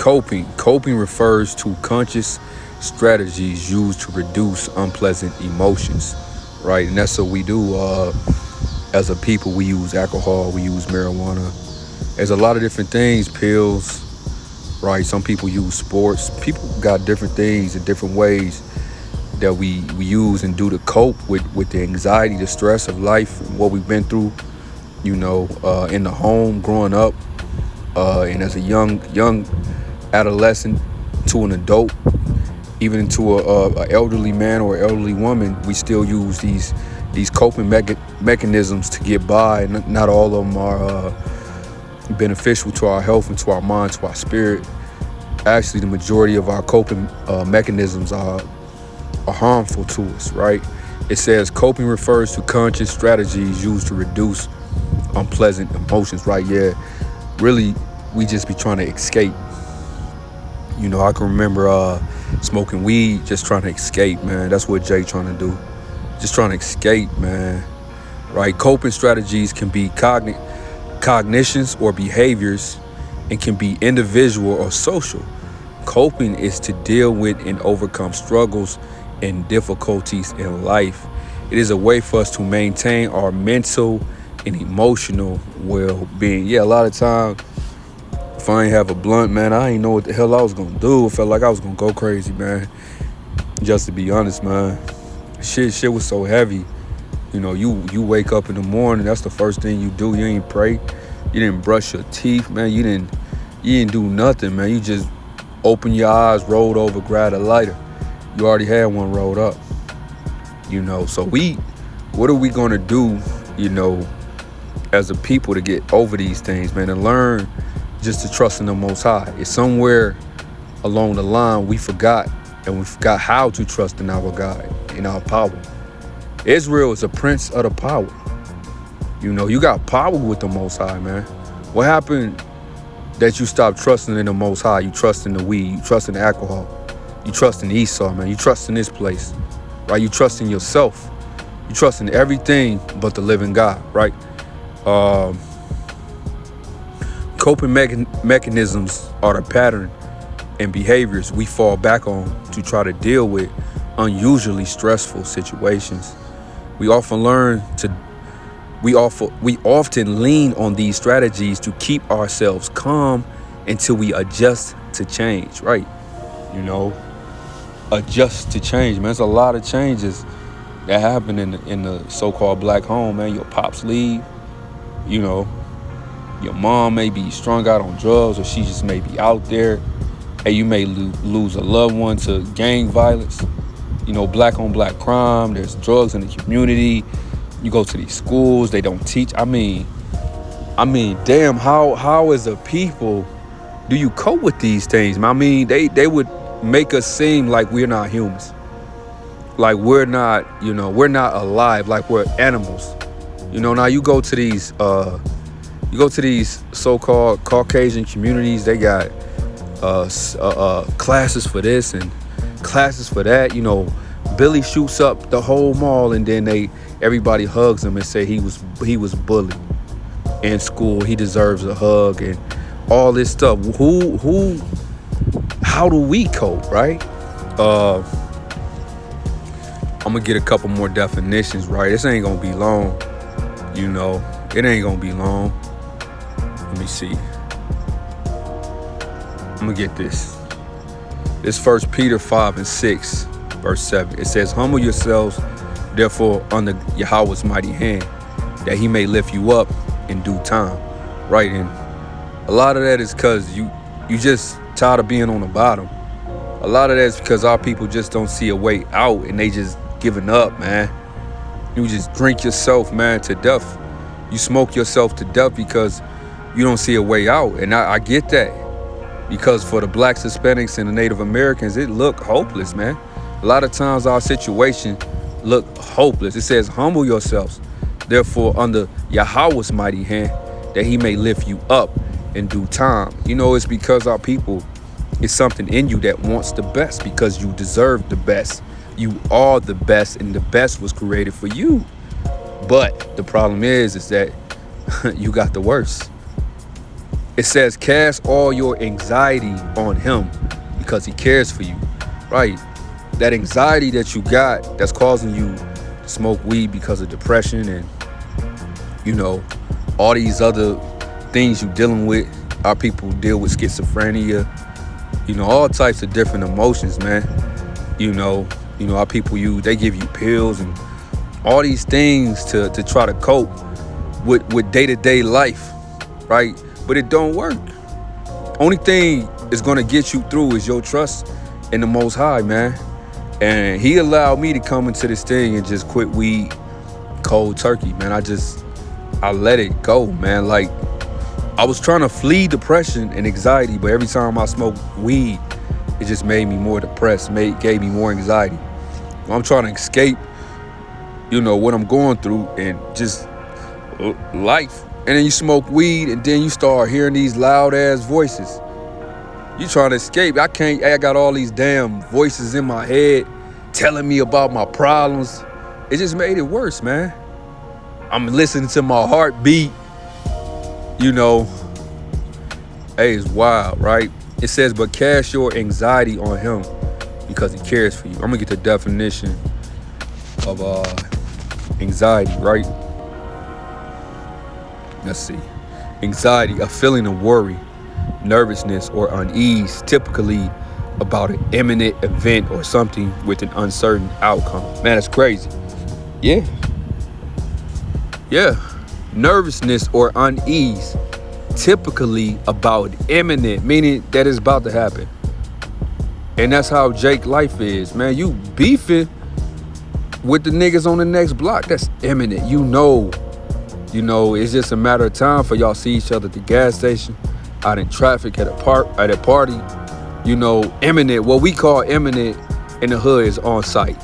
Coping refers to conscious strategies used to reduce unpleasant emotions, right? And that's what we do. As a people, we use alcohol, we use marijuana. There's a lot of different things, pills, right? Some people use sports. People got different things and different ways that we use and do to cope with the anxiety, the stress of life, what we've been through, in the home, growing up, and as a young adolescent to an adult, even into a elderly man or elderly woman, we still use these coping mechanisms to get by. And not all of them are beneficial to our health and to our mind, to our spirit. Actually, the majority of our coping mechanisms are harmful to us, right? It says coping refers to conscious strategies used to reduce unpleasant emotions, right? Yeah, really, we just be trying to escape. I can remember smoking weed, just trying to escape, man. That's what Jay trying to do. Just trying to escape, man. Right? Coping strategies can be cognitions or behaviors, and can be individual or social. Coping is to deal with and overcome struggles and difficulties in life. It is a way for us to maintain our mental and emotional well-being. Yeah, a lot of times, if I ain't have a blunt, man, I ain't know what the hell I was gonna do. I felt like I was gonna go crazy, man. Just to be honest, man. Shit was so heavy. You wake up in the morning, that's the first thing you do. You ain't pray. You didn't brush your teeth, man. You didn't do nothing, man. You just open your eyes, rolled over, grabbed a lighter. You already had one rolled up. So what are we gonna do, as a people to get over these things, man, and learn just to trust in the Most High? It's somewhere along the line we forgot how to trust in our God, in our power. Israel is a prince of the power. You got power with the Most High, man. What happened that you stopped trusting in the Most High? You trust in the weed, you trust in the alcohol, you trust in Esau, man. You trust in this place, right? You trust in yourself. You trust in everything but the living God, right? Coping mechanisms are the pattern and behaviors we fall back on to try to deal with unusually stressful situations. We often lean on these strategies to keep ourselves calm until we adjust to change, right? Adjust to change, man. There's a lot of changes that happen in the so-called black home, man. Your pops leave, your mom may be strung out on drugs, or she just may be out there. Hey, you may lose a loved one to gang violence. Black on black crime. There's drugs in the community. You go to these schools, they don't teach. I mean, damn, how as a people do you cope with these things? I mean, they would make us seem like we're not humans. Like we're not alive, like we're animals. Now you go to these so-called Caucasian communities, they got classes for this and classes for that. Billy shoots up the whole mall, and then everybody hugs him and say he was bullied in school. He deserves a hug and all this stuff. How do we cope, right? I'm gonna get a couple more definitions, right? This ain't gonna be long, it ain't gonna be long. Let me see. I'm gonna get this. This 1 Peter 5:6, verse 7. It says, humble yourselves, therefore, under Yahweh's mighty hand, that he may lift you up in due time. Right? And a lot of that is because you just tired of being on the bottom. A lot of that is because our people just don't see a way out, and they just giving up, man. You just drink yourself, man, to death. You smoke yourself to death because you don't see a way out. And I get that. Because for the blacks, Hispanics, and the Native Americans, it look hopeless, man. A lot of times our situation look hopeless. It says, humble yourselves, therefore, under Yahweh's mighty hand, that he may lift you up in due time. It's because our people, it's something in you that wants the best, because you deserve the best. You are the best, and the best was created for you. But the problem is that you got the worst. It says, cast all your anxiety on him because he cares for you, right? That anxiety that you got that's causing you to smoke weed because of depression and, all these other things you're dealing with. Our people deal with schizophrenia, all types of different emotions, man. Our people, they give you pills and all these things to try to cope with day-to-day life, right? But it don't work. Only thing is going to get you through is your trust in the Most High, man. And he allowed me to come into this thing and just quit weed cold turkey, man. I let it go, man. Like, I was trying to flee depression and anxiety, but every time I smoked weed, it just made me more depressed, gave me more anxiety. I'm trying to escape, what I'm going through and just life. And then you smoke weed and then you start hearing these loud ass voices. You trying to escape. I got all these damn voices in my head telling me about my problems. It just made it worse, man. I'm listening to my heartbeat. Hey, it's wild, right? It says, but cast your anxiety on him because he cares for you. I'm gonna get the definition of anxiety, right? Let's see. Anxiety, a feeling of worry, nervousness, or unease, typically about an imminent event or something with an uncertain outcome. Man, that's crazy. Yeah. Nervousness or unease, typically about imminent, meaning that it's about to happen. And that's how Jake life is, man. You beefing with the niggas on the next block. That's imminent. It's just a matter of time for y'all see each other at the gas station, out in traffic, at a party. Imminent. What we call imminent in the hood is on site.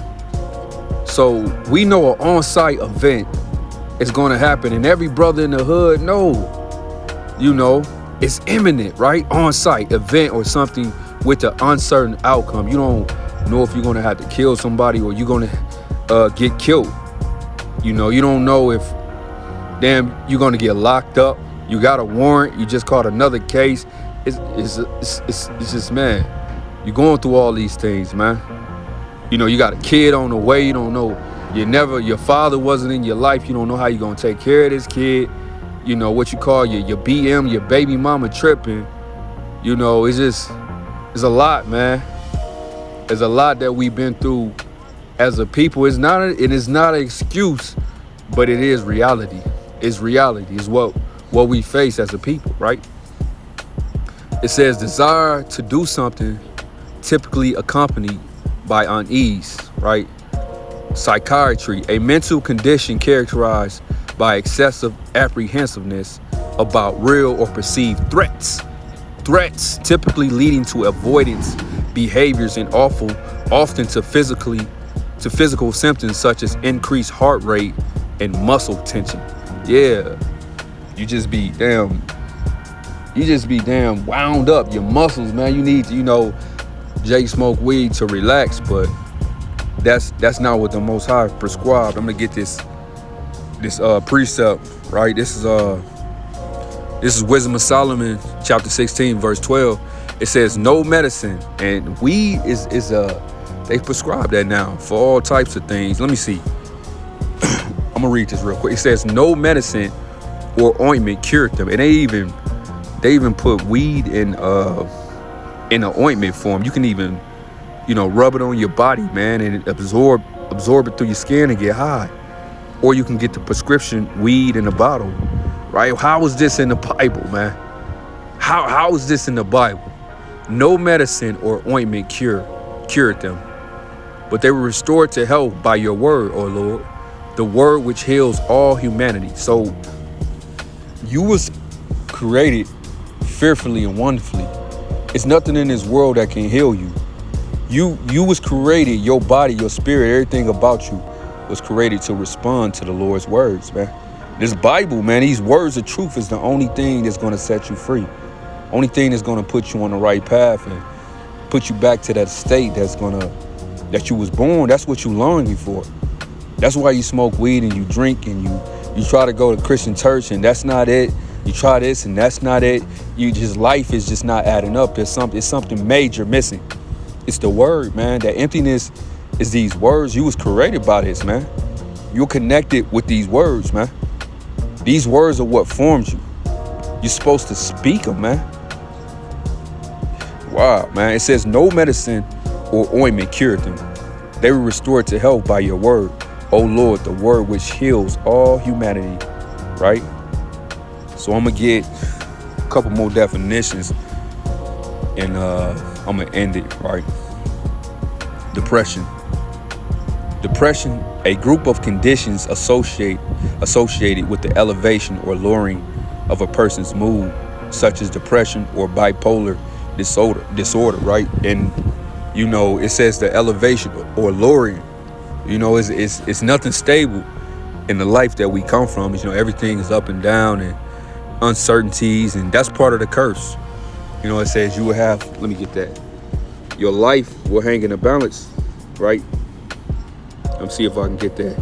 So we know an on site event is going to happen, and every brother in the hood it's imminent, right? On site event or something with an uncertain outcome. You don't know if you're going to have to kill somebody or you're going to get killed. You don't know if you're going to get locked up. You got a warrant. You just caught another case. It's just, man, you're going through all these things, man. You got a kid on the way. You don't know. Your father wasn't in your life. You don't know how you're going to take care of this kid. What you call your BM, your baby mama tripping. It's a lot, man. There's a lot that we've been through as a people. It is not an excuse, but it is reality. It's reality. It's what we face as a people, right? It says desire to do something typically accompanied by unease, right? Psychiatry, a mental condition characterized by excessive apprehensiveness about real or perceived threats. Threats typically leading to avoidance behaviors and often to physical symptoms such as increased heart rate and muscle tension. Yeah, you just be damn wound up. Your muscles, man. You need to, Jake smoke weed to relax, but that's not what the Most High prescribed. I'm gonna get this precept, right? This is Wisdom of Solomon, chapter 16, verse 12. It says, no medicine, and weed is they prescribe that now for all types of things. Let me see. I'm gonna read this real quick. It says, no medicine or ointment cured them, and they even put weed in an ointment form. You can even, rub it on your body, man, and absorb it through your skin and get high. Or you can get the prescription weed in a bottle, right? How is this in the Bible, man? How is this in the Bible? No medicine or ointment cured them, but they were restored to health by your word, O Lord, the word which heals all humanity. So you was created fearfully and wonderfully. It's nothing in this world that can heal you. You was created, your body, your spirit, everything about you was created to respond to the Lord's words, man. This Bible, man, these words of truth is the only thing that's going to set you free. Only thing that's going to put you on the right path and put you back to that state that you was born. That's what you longing for. That's why you smoke weed and you drink and you try to go to Christian church, and that's not it. You try this and that's not it. Life is just not adding up. It's something major missing. It's the word, man. That emptiness is these words. You was created by this, man. You're connected with these words, man. These words are what forms you. You're supposed to speak them, man. Wow, man. It says no medicine or ointment cured them. They were restored to health by your word. O Lord, the word which heals all humanity, right? So I'm going to get a couple more definitions and I'm going to end it, right? Depression. Depression, a group of conditions associated with the elevation or lowering of a person's mood, such as depression or bipolar disorder, right? And, you know, it says the elevation or lowering, you know, it's nothing stable in the life that we come from. You know, everything is up and down and uncertainties, and that's part of the curse. You know, it says you will have, let me get that. Your life will hang in a balance, right? Let me see if I can get that.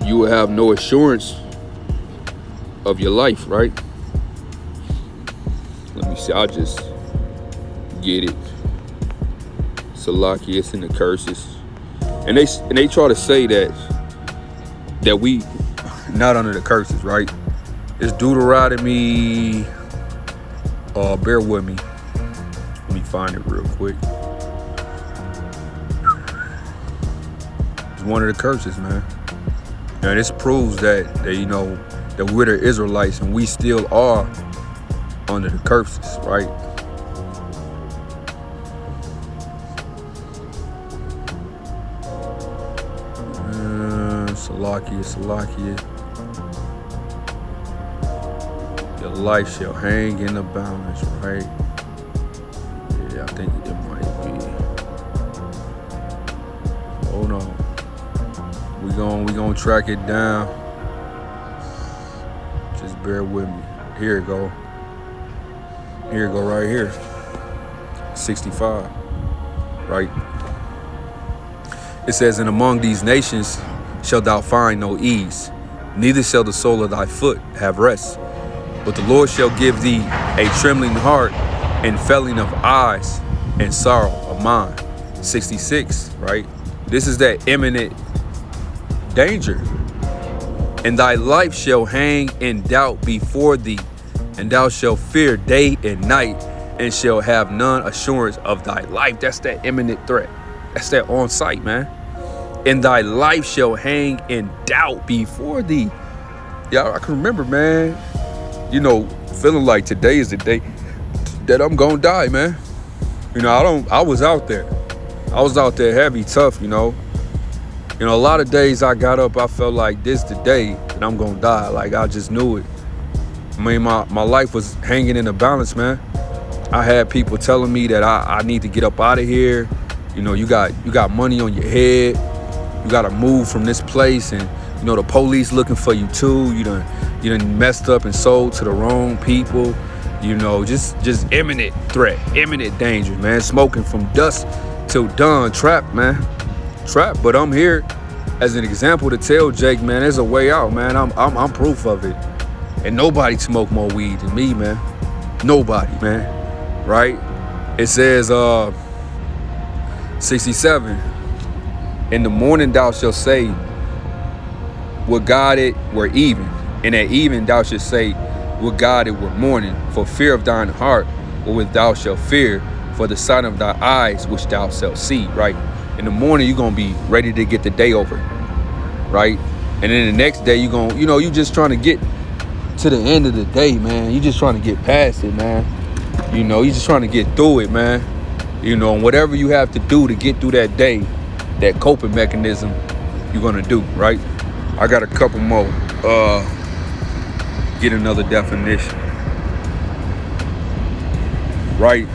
You will have no assurance of your life, right? Let me see. I'll just get it. Salakius and the curses, and they try to say that we not under the curses, right? It's Deuteronomy. Bear with me. Let me find it real quick. It's one of the curses, man. And this proves that you know that we're the Israelites and we still are under the curses, right? Salakia. Your life shall hang in the balance, right? Yeah, I think it might be. Hold on. We gonna track it down. Just bear with me. Here it go. Right here. 65. Right? It says, and among these nations shalt thou find no ease, neither shall the sole of thy foot have rest. But the Lord shall give thee a trembling heart and failing of eyes and sorrow of mind. 66, right? This is that imminent danger. And thy life shall hang in doubt before thee, and thou shalt fear day and night, and shall have none assurance of thy life. That's that imminent threat. That's that on sight, man. And thy life shall hang in doubt before thee. Yeah, I can remember, man, you know, feeling like today is the day that I'm gonna die, man. You know, I was out there heavy, tough, you know. You know, a lot of days I got up, I felt like this the day that I'm gonna die. Like, I just knew it. I mean, my life was hanging in a balance, man. I had people telling me that I need to get up out of here. You know, you got money on your head. You got to move from this place, and you know the police looking for you too. You done messed up and sold to the wrong people. You know, just imminent threat, imminent danger, man. Smoking from dusk till dawn, trapped, man, trapped. But I'm here as an example to tell Jake, man, there's a way out, man. I'm proof of it. And nobody smoke more weed than me, man. Nobody, man. Right? It says 67. In the morning thou shalt say, would God it were even. And at even thou shalt say, would God it were morning. For fear of thine heart, wherewith thou shalt fear, for the sight of thy eyes which thou shalt see. Right? In the morning you're gonna be ready to get the day over. Right? And then the next day you're gonna, you just trying to get to the end of the day, man. You just trying to get past it, man. You know, you just trying to get through it, man. You know, and whatever you have to do to get through that day, that coping mechanism, you're gonna do, right? I got a couple more. Get another definition. Right?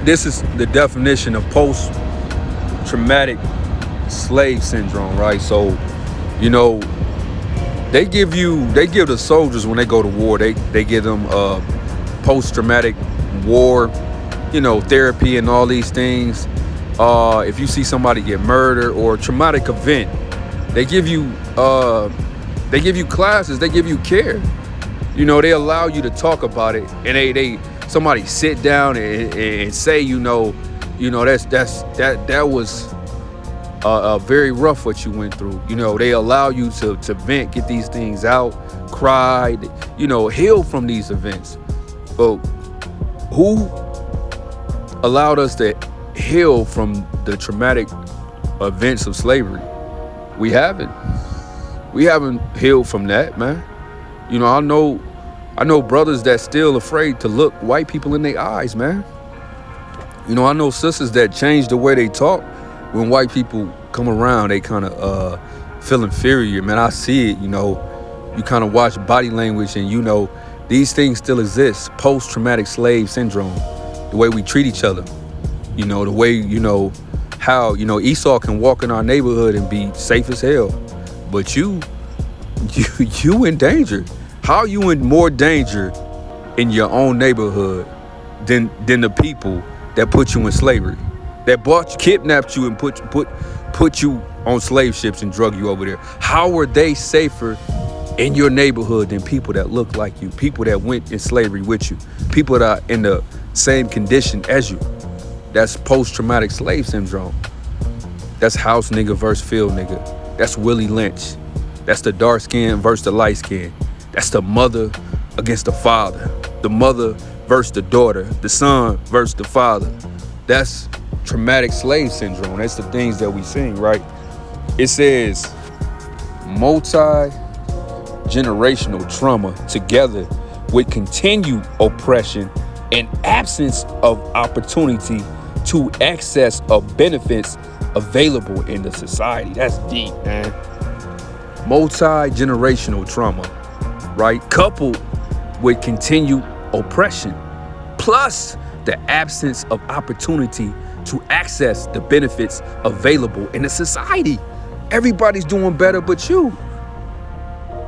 This is the definition of post-traumatic slave syndrome, right? So, you know, they give the soldiers when they go to war, they give them post-traumatic war, therapy and all these things. If you see somebody get murdered or a traumatic event, they give you They give you classes, they give you care. You know, they allow you to talk about it, and they somebody sit down and say, that was very rough what you went through. You know, they allow you to vent, get these things out, cry, heal from these events. But who allowed us to heal from the traumatic events of slavery? We haven't. We haven't healed from that, man. You know, I know brothers that still afraid to look white people in their eyes, man. You know, I know sisters that change the way they talk when white people come around. They kind of feel inferior, man. I see it. You know, you kind of watch body language, and these things still exist. Post-traumatic slave syndrome, the way we treat each other. You know, the way how Esau can walk in our neighborhood and be safe as hell, but you in danger. How are you in more danger in your own neighborhood than the people that put you in slavery, that kidnapped you and put you on slave ships and drug you over there? How are they safer in your neighborhood than people that look like you, people that went in slavery with you, people that are in the same condition as you? That's post-traumatic slave syndrome. That's house nigga versus field nigga. That's Willie Lynch. That's the dark skin versus the light skin. That's the mother against the father. The mother versus the daughter. The son versus the father. That's traumatic slave syndrome. That's the things that we sing, right? It says multi-generational trauma together with continued oppression and absence of opportunity to access of benefits available in the society. That's deep, man. Multi-generational trauma, right? Coupled with continued oppression, plus the absence of opportunity to access the benefits available in the society. Everybody's doing better but you.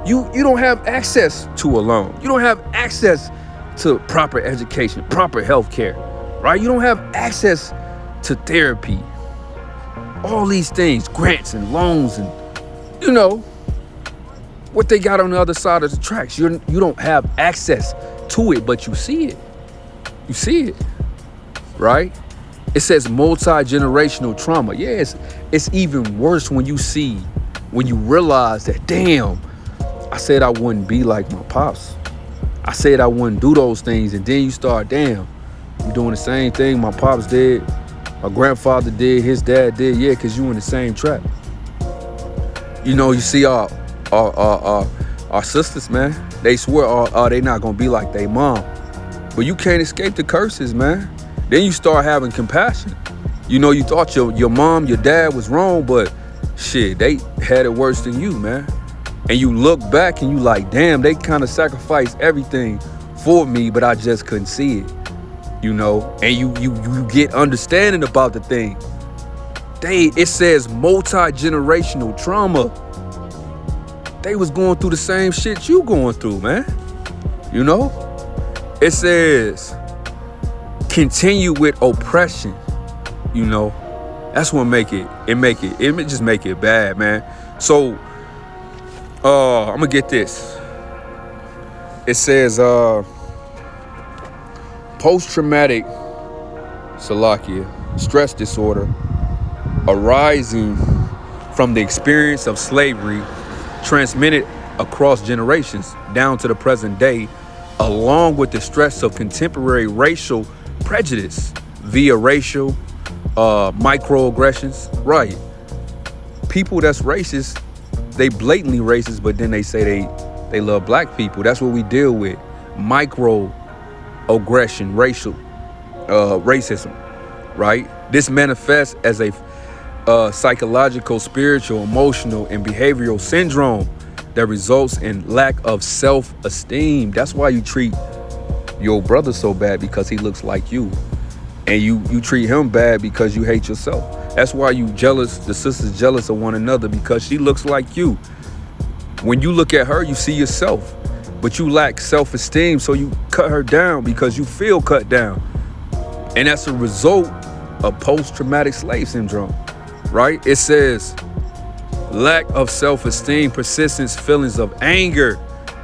You don't have access to a loan. You don't have access to proper education, proper health care, right? You don't have access to therapy. All these things, grants and loans, and what they got on the other side of the tracks. You don't have access to it, but you see it. You see it, right? It says multi-generational trauma. Yeah, it's even worse when you realize that, damn, I said I wouldn't be like my pops. I said I wouldn't do those things, and then you start, damn, you're doing the same thing my pops did, my grandfather did, his dad did. Yeah, because you in the same trap. You see our sisters, man. They swear they not gonna be like they mom, but you can't escape the curses, man. Then you start having compassion. You thought your mom, your dad was wrong, but shit, they had it worse than you, man. And you look back and you like, damn, they kind of sacrificed everything for me, but I just couldn't see it. And you get understanding about the thing. It says multi-generational trauma. They was going through the same shit you going through, man. It says continue with oppression. That's what it just make it bad, man. So I'm gonna get this. It says post-traumatic stress disorder arising from the experience of slavery transmitted across generations down to the present day, along with the stress of contemporary racial prejudice via racial microaggressions. Right. People that's racist, they blatantly racist, but then they say they love black people. That's what we deal with. Microaggression, racial racism, right? This manifests as a psychological, spiritual, emotional, and behavioral syndrome that results in lack of self-esteem. That's why you treat your brother so bad, because he looks like you. And you treat him bad because you hate yourself. That's why you jealous, the sisters jealous of one another, because she looks like you. When you look at her, you see yourself, but you lack self-esteem, so you cut her down because you feel cut down. And that's a result of post-traumatic slave syndrome, right? It says lack of self-esteem, persistence, feelings of anger,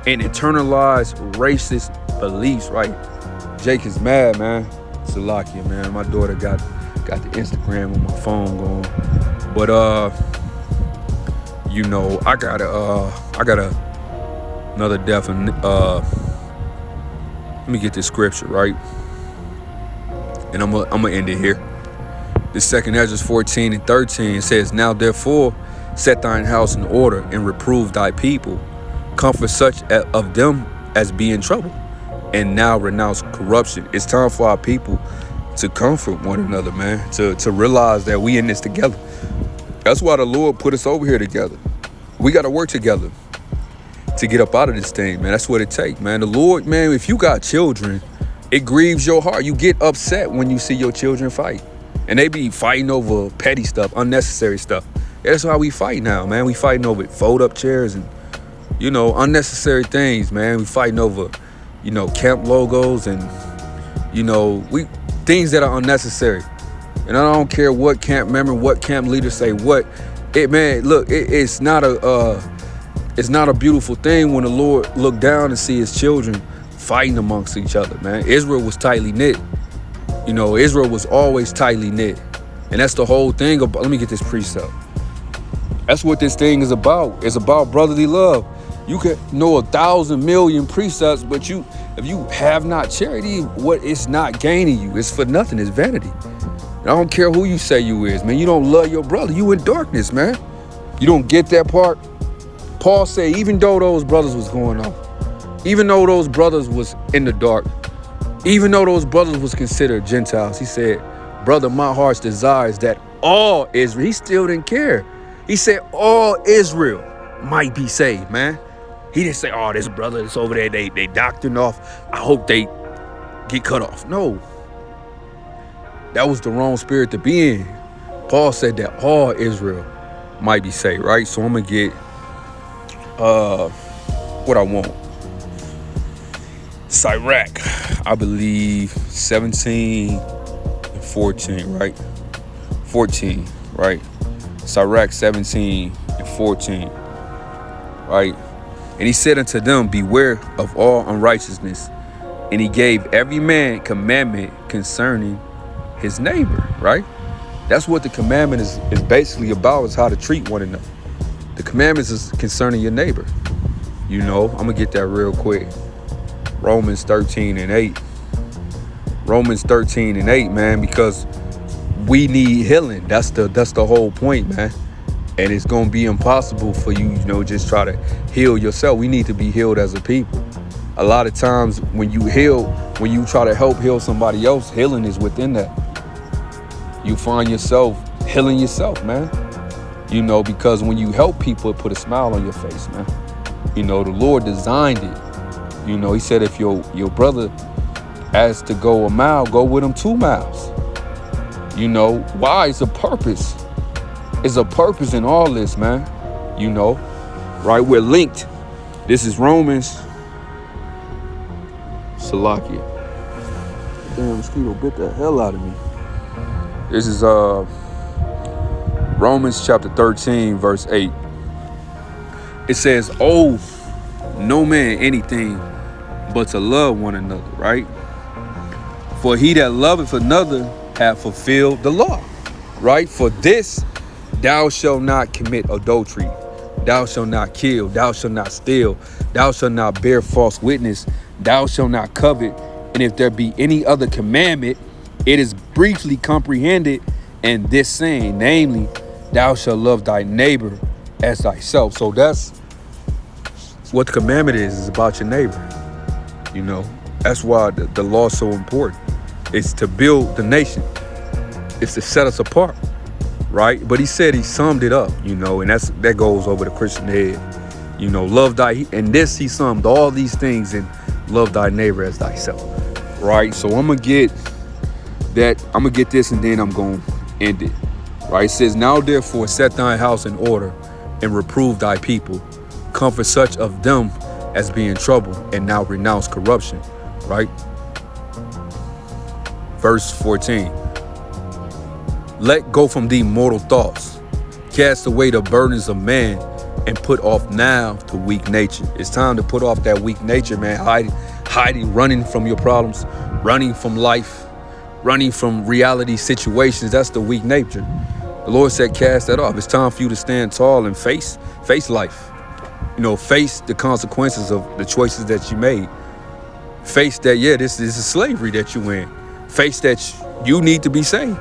and internalized racist beliefs, right? Jake is mad, man. Salakia, man. My daughter got the Instagram on my phone going. But I got another definition. Let me get this scripture, right? And I'm gonna end it here. The second Ezra 14:13 says, "Now therefore set thine house in order and reprove thy people. Comfort such of them as be in trouble, and now renounce corruption." It's time for our people to comfort one another, man. To realize that we in this together. That's why the Lord put us over here together. We got to work together to get up out of this thing, man. That's what it takes, man. The Lord, man, if you got children, it grieves your heart. You get upset when you see your children fight. And they be fighting over petty stuff, unnecessary stuff. That's why we fight now, man. We fighting over fold-up chairs and, unnecessary things, man. We fighting over, camp logos and, things that are unnecessary. And I don't care what camp member, what camp leader say what. It's not a beautiful thing when the Lord look down and see his children fighting amongst each other, man. Israel was tightly knit. Israel was always tightly knit. And that's the whole thing about, let me get this precept. That's what this thing is about. It's about brotherly love. You can know 1,000 million precepts, but if you have not charity, what it's not gaining you. It's for nothing. It's vanity. I don't care who you say you is, man. You don't love your brother. You in darkness, man. You don't get that part. Paul said, even though those brothers was going on, even though those brothers was in the dark, even though those brothers was considered Gentiles, he said, brother, my heart's desire is that all Israel, he still didn't care. He said all Israel might be saved, man. He didn't say, oh, this brother that's over there, they doctoring off. I hope they get cut off. No. That was the wrong spirit to be in. Paul said that all Israel might be saved, right? So I'm going to get what I want. Sirach, I believe 17 and 14, right? 14, right? Sirach 17 and 14, right? And he said unto them, beware of all unrighteousness. And he gave every man commandment concerning his neighbor, right? That's what the commandment is basically about, is how to treat one another. The commandments is concerning your neighbor. I'm going to get that real quick. Romans 13 and 8. Romans 13 and 8, man, because we need healing. That's the whole point, man. And it's going to be impossible for you, just try to heal yourself. We need to be healed as a people. A lot of times when you try to help heal somebody else, healing is within that. You find yourself healing yourself, man. Because when you help people, it put a smile on your face, man. The Lord designed it. He said if your brother asks to go a mile, go with him 2 miles. Why? It's a purpose. It's a purpose in all this, man. Right? We're linked. This is Romans. Salakia. Damn, mosquito bit the hell out of me. This is Romans chapter 13, verse 8. It says, "Owe no man anything but to love one another," right? "For he that loveth another hath fulfilled the law," right? "For this, thou shalt not commit adultery, thou shalt not kill, thou shalt not steal, thou shalt not bear false witness, thou shalt not covet. And if there be any other commandment, it is briefly comprehended in this saying, namely, thou shalt love thy neighbor as thyself." So that's what the commandment is about your neighbor. That's why the law is so important. It's to build the nation. It's to set us apart, right? But he said, he summed it up, and that goes over the Christian head. Love thy, and this he summed all these things in love thy neighbor as thyself, right? So I'm gonna get this and then I'm gonna end it, right? It says, "Now therefore set thine house in order and reprove thy people. Comfort such of them as be in trouble, and now renounce corruption," right? Verse 14. "Let go from thee mortal thoughts. Cast away the burdens of man and put off now the weak nature. It's time to put off that weak nature, man. Hiding, running from your problems, running from life, running from reality situations. That's the weak nature. The Lord said, cast that off. It's time for you to stand tall and face life. Face the consequences of the choices that you made. Face that, this is slavery that you in. Face that you need to be saved.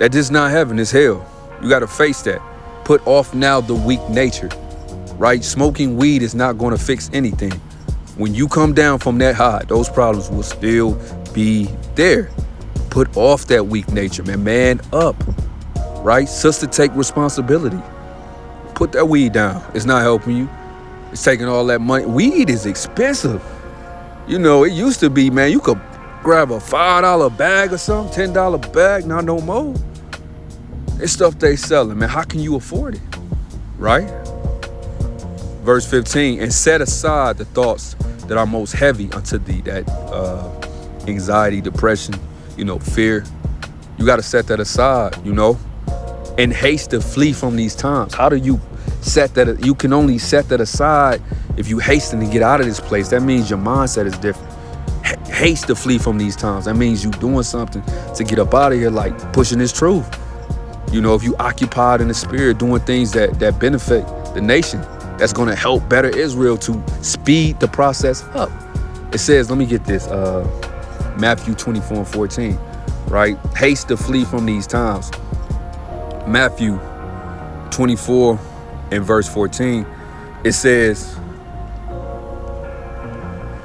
That this is not heaven, it's hell. You got to face that. Put off now the weak nature, right? Smoking weed is not going to fix anything. When you come down from that high, those problems will still be there. Put off that weak nature, man. Man up, right? Sister, take responsibility. Put that weed down. It's not helping you. It's taking all that money. Weed is expensive. It used to be, man, you could grab a $5 bag or something, $10 bag, not no more. It's stuff they selling, man. How can you afford it, right? Verse 15, and set aside the thoughts that are most heavy unto thee, that anxiety, depression, fear. You got to set that aside, and haste to flee from these times. How do you set that? You can only set that aside if you hasten to get out of this place. That means your mindset is different. Haste to flee from these times. That means you doing something to get up out of here, like pushing this truth. If you occupied in the spirit, doing things that benefit the nation, that's going to help better Israel to speed the process up. It says, let me get this, Matthew 24:14, right? Haste to flee from these times. Matthew 24 and verse 14, it says,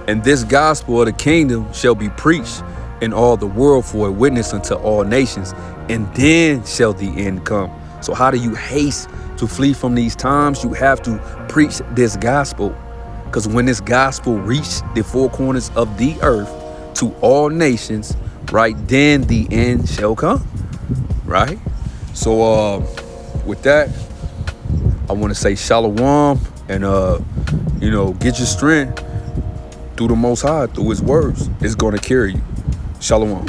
and this gospel of the kingdom shall be preached in all the world for a witness unto all nations, and then shall the end come. So how do you haste to flee from these times? You have to preach this gospel, because when this gospel reached the four corners of the earth to all nations, right, then the end shall come, right? So with that, I want to say shalom, and get your strength through the Most High, through his words. It's going to carry you. Shalom.